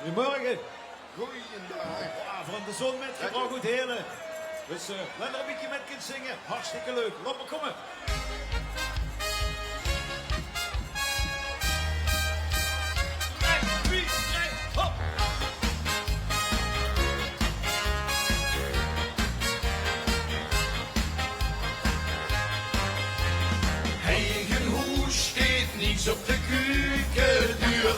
Goedemorgen. Goeiedag. Ja, van de zon met je goed helen. Dus laat er een beetje met kind zingen. Hartstikke leuk. Laat maar komen. Hop. Eigen hoes steekt niets op de keukenduur.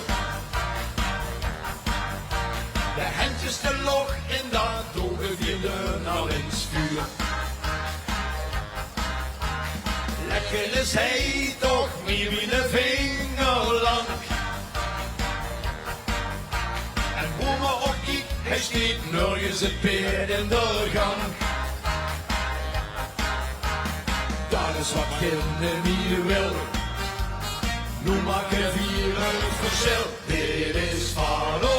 De handjes te log in dat ogen vielen al eens vuur. Lekker is hij toch meer wie een vinger lang. En hoe me ook ik, hij steekt nergens het beer in de gang. Dat is wat kinderen hier wil. Nu maken we een verschil. Dit is van ons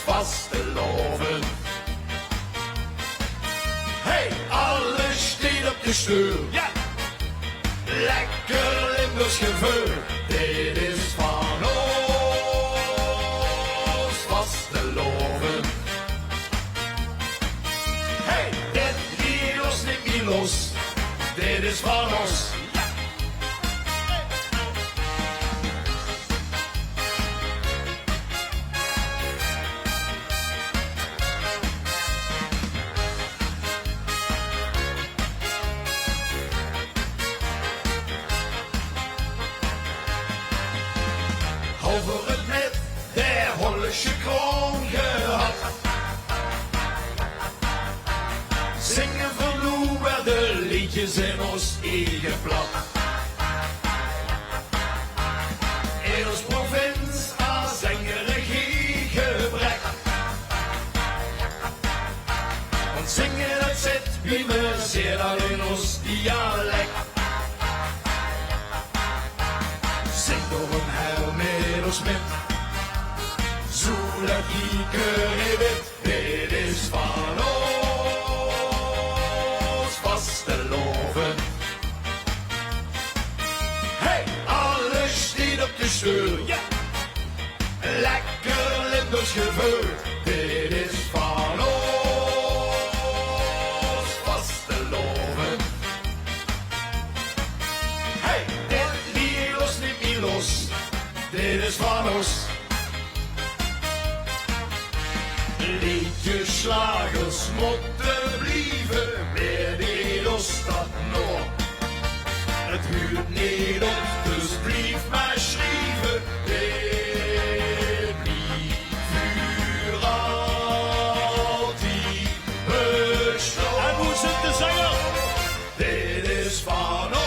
vastelaovend. Hey, alles steekt op de stoel. Ja. Lekker Limburgs gevoel. Dit is van ons vastelaovend. Hey, dit hier los niet meer los. Dit is van ons. Over het net der Hollische kroon gehad. Zingen van hoe werden liedjes in ons eigen blad. In ons provincie aan zingen geen gebrek. Want zingen dat zit bij me zeer al in ons dialect. Zing door een heil met ons met, zodat iedereen weet, dit is van ons vastelaovend. Hey, alles steekt op de stoel, ja. Lekker Limburgs gevoel, dit is van ons vastelaovend. Hey, dit lied los niet meer los, dit is van ons. Liedjes, slagers moeten blijven, meer die los dat nog. Het huurt niet op, dus blijf maar schrijven. Dit blijft voor altijd bestaan. En hoe zit de zanger? Dit is van ons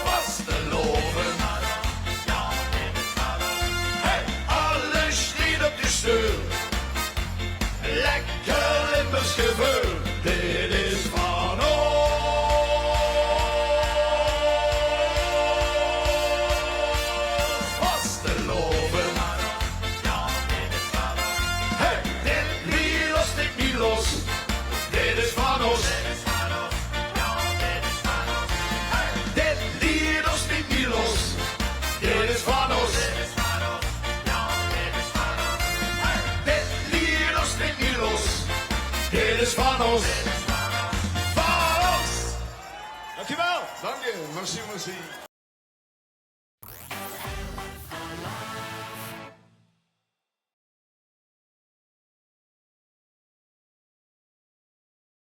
vastelaovend. Hey, alles steekt op de stoel. Lekker Limburgs gevoel. Dit is van ons vastelaovend. Hey, dit lied lost ik niet los. Dit is van ons. Dit lied lost ik niet los. Dit is van ons. Dit lied lost ik niet los. Dit is van ons. Van ons. Dankjewel. Dank je, merci.